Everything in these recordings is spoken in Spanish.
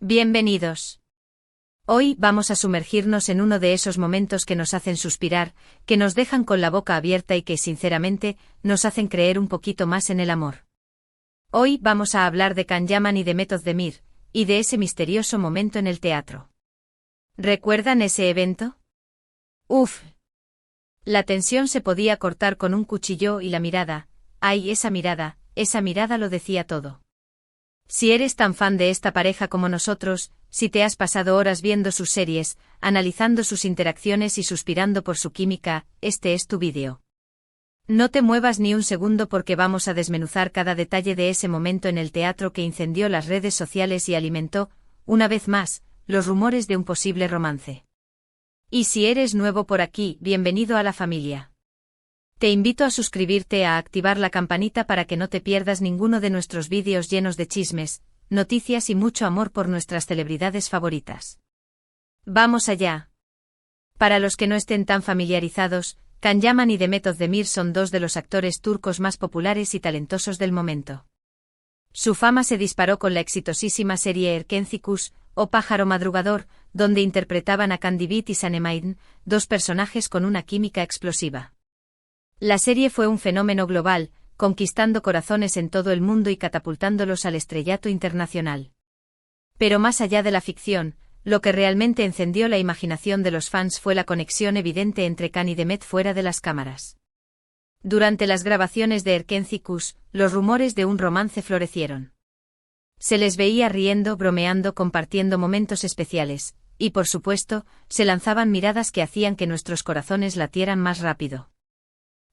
Bienvenidos. Hoy vamos a sumergirnos en uno de esos momentos que nos hacen suspirar, que nos dejan con la boca abierta y que, sinceramente, nos hacen creer un poquito más en el amor. Hoy vamos a hablar de Can Yaman y de Meth Özdemir, y de ese misterioso momento en el teatro. ¿Recuerdan ese evento? Uf. La tensión se podía cortar con un cuchillo y la mirada, ¡ay, esa mirada lo decía todo! Si eres tan fan de esta pareja como nosotros, si te has pasado horas viendo sus series, analizando sus interacciones y suspirando por su química, este es tu vídeo. No te muevas ni un segundo porque vamos a desmenuzar cada detalle de ese momento en el teatro que incendió las redes sociales y alimentó, una vez más, los rumores de un posible romance. Y si eres nuevo por aquí, bienvenido a la familia. Te invito a suscribirte, a activar la campanita para que no te pierdas ninguno de nuestros vídeos llenos de chismes, noticias y mucho amor por nuestras celebridades favoritas. ¡Vamos allá! Para los que no estén tan familiarizados, Can Yaman y Meth Özdemir son dos de los actores turcos más populares y talentosos del momento. Su fama se disparó con la exitosísima serie Erkenci Kuş, o Pájaro Madrugador, donde interpretaban a Can Divit y Sanem Aydın, dos personajes con una química explosiva. La serie fue un fenómeno global, conquistando corazones en todo el mundo y catapultándolos al estrellato internacional. Pero más allá de la ficción, lo que realmente encendió la imaginación de los fans fue la conexión evidente entre Can y Meth fuera de las cámaras. Durante las grabaciones de Erkenci Kuş, los rumores de un romance florecieron. Se les veía riendo, bromeando, compartiendo momentos especiales, y por supuesto, se lanzaban miradas que hacían que nuestros corazones latieran más rápido.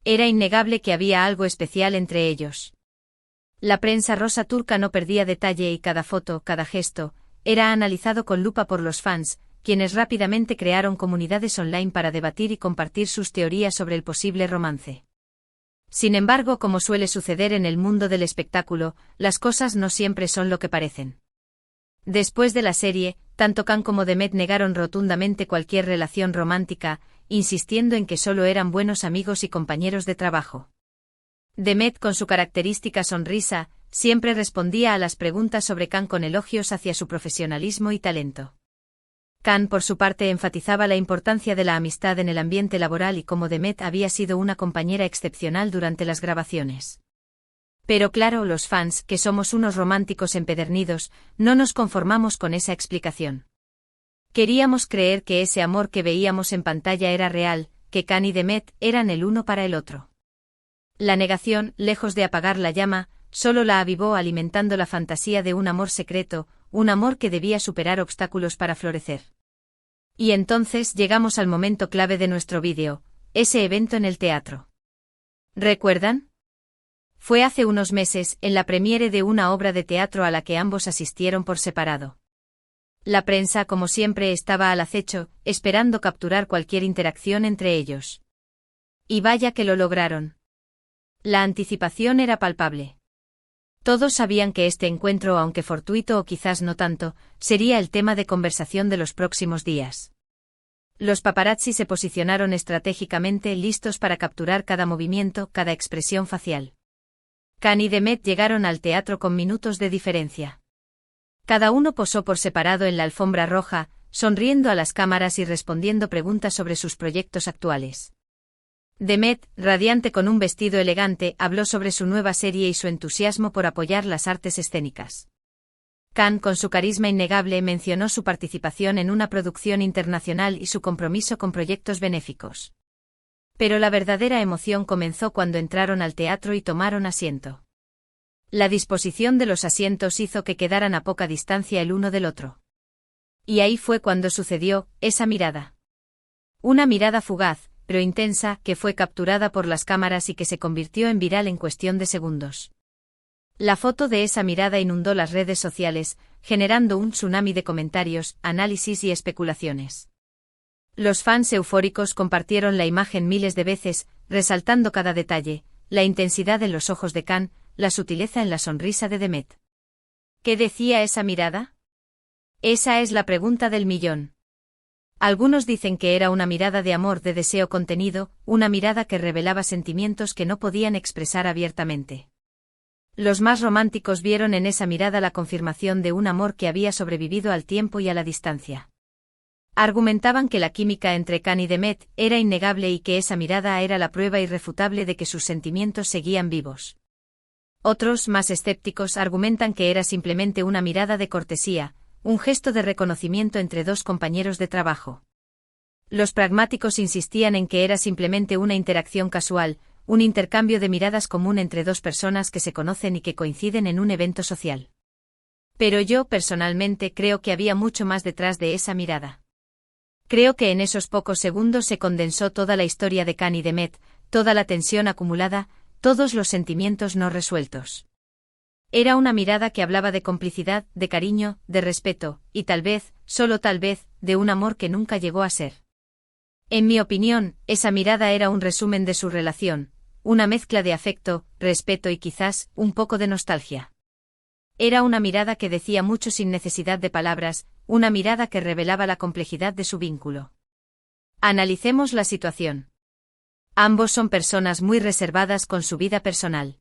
Era innegable que había algo especial entre ellos. La prensa rosa turca no perdía detalle y cada foto, cada gesto, era analizado con lupa por los fans, quienes rápidamente crearon comunidades online para debatir y compartir sus teorías sobre el posible romance. Sin embargo, como suele suceder en el mundo del espectáculo, las cosas no siempre son lo que parecen. Después de la serie, tanto Can como Meth negaron rotundamente cualquier relación romántica, insistiendo en que solo eran buenos amigos y compañeros de trabajo. Meth, con su característica sonrisa, siempre respondía a las preguntas sobre Can con elogios hacia su profesionalismo y talento. Can, por su parte, enfatizaba la importancia de la amistad en el ambiente laboral y cómo Meth había sido una compañera excepcional durante las grabaciones. Pero claro, los fans, que somos unos románticos empedernidos, no nos conformamos con esa explicación. Queríamos creer que ese amor que veíamos en pantalla era real, que Can y Meth eran el uno para el otro. La negación, lejos de apagar la llama, solo la avivó, alimentando la fantasía de un amor secreto, un amor que debía superar obstáculos para florecer. Y entonces llegamos al momento clave de nuestro vídeo, ese evento en el teatro. ¿Recuerdan? Fue hace unos meses, en la premiere de una obra de teatro a la que ambos asistieron por separado. La prensa, como siempre, estaba al acecho, esperando capturar cualquier interacción entre ellos. Y vaya que lo lograron. La anticipación era palpable. Todos sabían que este encuentro, aunque fortuito o quizás no tanto, sería el tema de conversación de los próximos días. Los paparazzi se posicionaron estratégicamente, listos para capturar cada movimiento, cada expresión facial. Can y Meth llegaron al teatro con minutos de diferencia. Cada uno posó por separado en la alfombra roja, sonriendo a las cámaras y respondiendo preguntas sobre sus proyectos actuales. Meth, radiante con un vestido elegante, habló sobre su nueva serie y su entusiasmo por apoyar las artes escénicas. Can, con su carisma innegable, mencionó su participación en una producción internacional y su compromiso con proyectos benéficos. Pero la verdadera emoción comenzó cuando entraron al teatro y tomaron asiento. La disposición de los asientos hizo que quedaran a poca distancia el uno del otro. Y ahí fue cuando sucedió, esa mirada. Una mirada fugaz, pero intensa, que fue capturada por las cámaras y que se convirtió en viral en cuestión de segundos. La foto de esa mirada inundó las redes sociales, generando un tsunami de comentarios, análisis y especulaciones. Los fans eufóricos compartieron la imagen miles de veces, resaltando cada detalle, la intensidad en los ojos de Can, la sutileza en la sonrisa de Meth. ¿Qué decía esa mirada? Esa es la pregunta del millón. Algunos dicen que era una mirada de amor, de deseo contenido, una mirada que revelaba sentimientos que no podían expresar abiertamente. Los más románticos vieron en esa mirada la confirmación de un amor que había sobrevivido al tiempo y a la distancia. Argumentaban que la química entre Khan y Demet era innegable y que esa mirada era la prueba irrefutable de que sus sentimientos seguían vivos. Otros, más escépticos, argumentan que era simplemente una mirada de cortesía, un gesto de reconocimiento entre dos compañeros de trabajo. Los pragmáticos insistían en que era simplemente una interacción casual, un intercambio de miradas común entre dos personas que se conocen y que coinciden en un evento social. Pero yo, personalmente, creo que había mucho más detrás de esa mirada. Creo que en esos pocos segundos se condensó toda la historia de Khan y Demet, toda la tensión acumulada, todos los sentimientos no resueltos. Era una mirada que hablaba de complicidad, de cariño, de respeto, y tal vez, solo tal vez, de un amor que nunca llegó a ser. En mi opinión, esa mirada era un resumen de su relación, una mezcla de afecto, respeto y quizás, un poco de nostalgia. Era una mirada que decía mucho sin necesidad de palabras, una mirada que revelaba la complejidad de su vínculo. Analicemos la situación. Ambos son personas muy reservadas con su vida personal.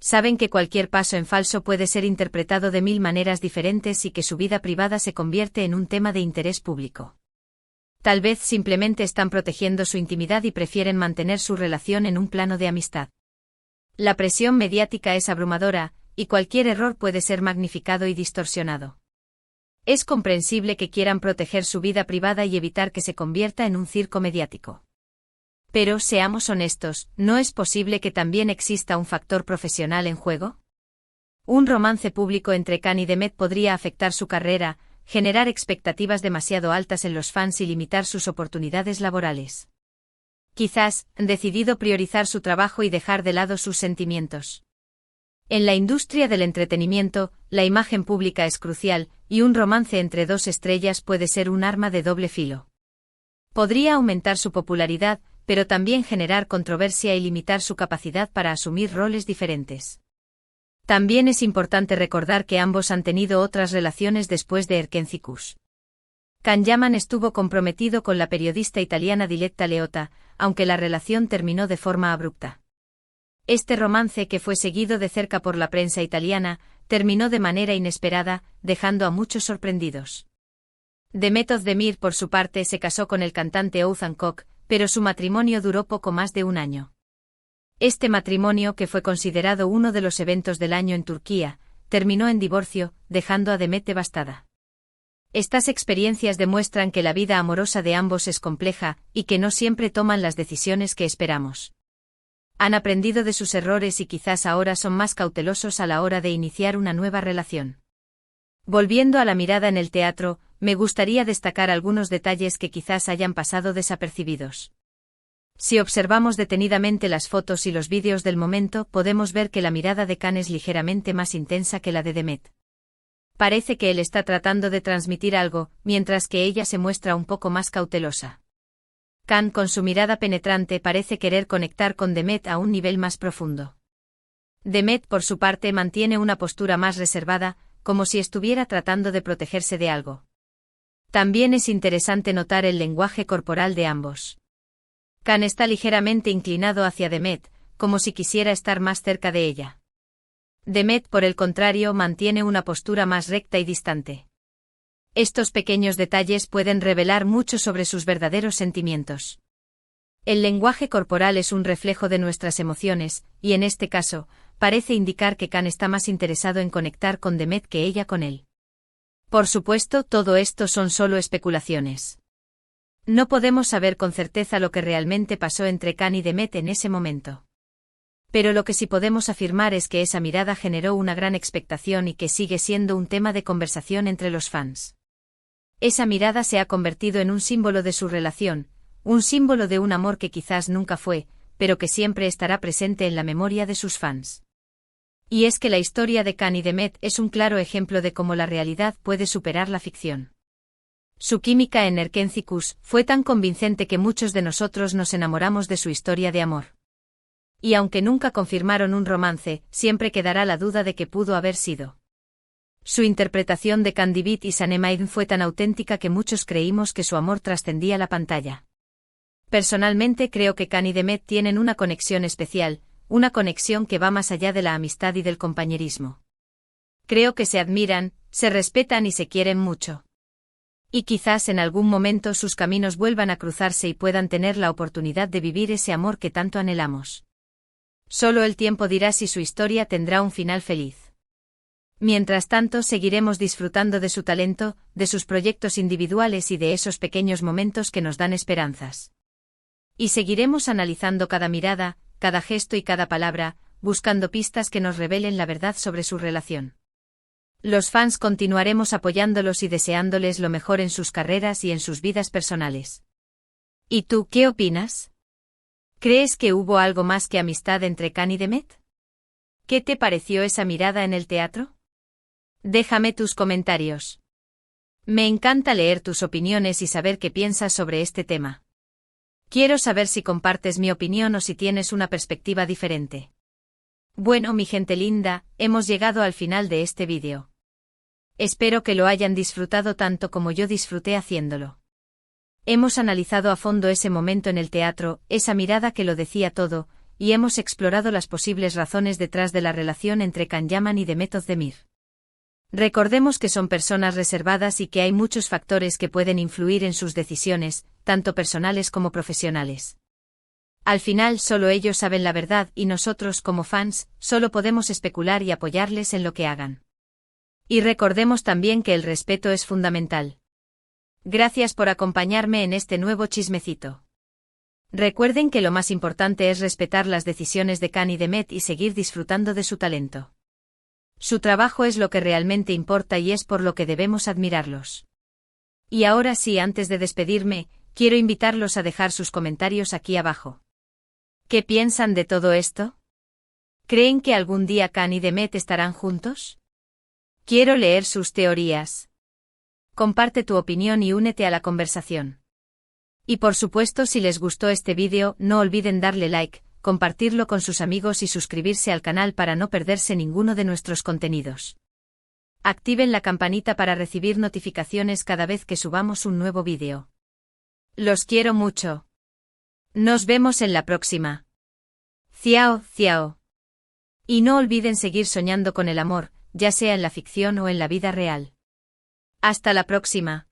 Saben que cualquier paso en falso puede ser interpretado de 1000 maneras diferentes y que su vida privada se convierte en un tema de interés público. Tal vez simplemente están protegiendo su intimidad y prefieren mantener su relación en un plano de amistad. La presión mediática es abrumadora, y cualquier error puede ser magnificado y distorsionado. Es comprensible que quieran proteger su vida privada y evitar que se convierta en un circo mediático. Pero, seamos honestos, ¿no es posible que también exista un factor profesional en juego? Un romance público entre Khan y Demet podría afectar su carrera, generar expectativas demasiado altas en los fans y limitar sus oportunidades laborales. Quizás, decidido priorizar su trabajo y dejar de lado sus sentimientos. En la industria del entretenimiento, la imagen pública es crucial, y un romance entre dos estrellas puede ser un arma de doble filo. Podría aumentar su popularidad, pero también generar controversia y limitar su capacidad para asumir roles diferentes. También es importante recordar que ambos han tenido otras relaciones después de Erkencikus. Can Yaman estuvo comprometido con la periodista italiana Diletta Leotta, aunque la relación terminó de forma abrupta. Este romance, que fue seguido de cerca por la prensa italiana, terminó de manera inesperada, dejando a muchos sorprendidos. Demet Özdemir, por su parte, se casó con el cantante Oğuzhan Koç, pero su matrimonio duró poco más de un año. Este matrimonio, que fue considerado uno de los eventos del año en Turquía, terminó en divorcio, dejando a Demet devastada. Estas experiencias demuestran que la vida amorosa de ambos es compleja, y que no siempre toman las decisiones que esperamos. Han aprendido de sus errores y quizás ahora son más cautelosos a la hora de iniciar una nueva relación. Volviendo a la mirada en el teatro, me gustaría destacar algunos detalles que quizás hayan pasado desapercibidos. Si observamos detenidamente las fotos y los vídeos del momento, podemos ver que la mirada de Khan es ligeramente más intensa que la de Demet. Parece que él está tratando de transmitir algo, mientras que ella se muestra un poco más cautelosa. Khan, con su mirada penetrante, parece querer conectar con Demet a un nivel más profundo. Demet, por su parte, mantiene una postura más reservada, como si estuviera tratando de protegerse de algo. También es interesante notar el lenguaje corporal de ambos. Khan está ligeramente inclinado hacia Demet, como si quisiera estar más cerca de ella. Demet, por el contrario, mantiene una postura más recta y distante. Estos pequeños detalles pueden revelar mucho sobre sus verdaderos sentimientos. El lenguaje corporal es un reflejo de nuestras emociones, y en este caso, parece indicar que Khan está más interesado en conectar con Demet que ella con él. Por supuesto, todo esto son solo especulaciones. No podemos saber con certeza lo que realmente pasó entre Khan y Demet en ese momento. Pero lo que sí podemos afirmar es que esa mirada generó una gran expectación y que sigue siendo un tema de conversación entre los fans. Esa mirada se ha convertido en un símbolo de su relación, un símbolo de un amor que quizás nunca fue, pero que siempre estará presente en la memoria de sus fans. Y es que la historia de Khan y Demet es un claro ejemplo de cómo la realidad puede superar la ficción. Su química en Erkencikus fue tan convincente que muchos de nosotros nos enamoramos de su historia de amor. Y aunque nunca confirmaron un romance, siempre quedará la duda de que pudo haber sido. Su interpretación de Candibit y Sanemaid fue tan auténtica que muchos creímos que su amor trascendía la pantalla. Personalmente creo que Khan y Demet tienen una conexión especial, una conexión que va más allá de la amistad y del compañerismo. Creo que se admiran, se respetan y se quieren mucho. Y quizás en algún momento sus caminos vuelvan a cruzarse y puedan tener la oportunidad de vivir ese amor que tanto anhelamos. Solo el tiempo dirá si su historia tendrá un final feliz. Mientras tanto, seguiremos disfrutando de su talento, de sus proyectos individuales y de esos pequeños momentos que nos dan esperanzas. Y seguiremos analizando cada mirada, cada gesto y cada palabra, buscando pistas que nos revelen la verdad sobre su relación. Los fans continuaremos apoyándolos y deseándoles lo mejor en sus carreras y en sus vidas personales. ¿Y tú qué opinas? ¿Crees que hubo algo más que amistad entre Can y Demet? ¿Qué te pareció esa mirada en el teatro? Déjame tus comentarios. Me encanta leer tus opiniones y saber qué piensas sobre este tema. Quiero saber si compartes mi opinión o si tienes una perspectiva diferente. Bueno, mi gente linda, hemos llegado al final de este vídeo. Espero que lo hayan disfrutado tanto como yo disfruté haciéndolo. Hemos analizado a fondo ese momento en el teatro, esa mirada que lo decía todo, y hemos explorado las posibles razones detrás de la relación entre Can Yaman y Demet Özdemir. Recordemos que son personas reservadas y que hay muchos factores que pueden influir en sus decisiones, tanto personales como profesionales. Al final solo ellos saben la verdad y nosotros como fans, solo podemos especular y apoyarles en lo que hagan. Y recordemos también que el respeto es fundamental. Gracias por acompañarme en este nuevo chismecito. Recuerden que lo más importante es respetar las decisiones de Can y Demet y seguir disfrutando de su talento. Su trabajo es lo que realmente importa y es por lo que debemos admirarlos. Y ahora sí, antes de despedirme, quiero invitarlos a dejar sus comentarios aquí abajo. ¿Qué piensan de todo esto? ¿Creen que algún día Can y Demet estarán juntos? Quiero leer sus teorías. Comparte tu opinión y únete a la conversación. Y por supuesto, si les gustó este vídeo, no olviden darle like, compartirlo con sus amigos y suscribirse al canal para no perderse ninguno de nuestros contenidos. Activen la campanita para recibir notificaciones cada vez que subamos un nuevo vídeo. Los quiero mucho. Nos vemos en la próxima. Ciao, ciao. Y no olviden seguir soñando con el amor, ya sea en la ficción o en la vida real. Hasta la próxima.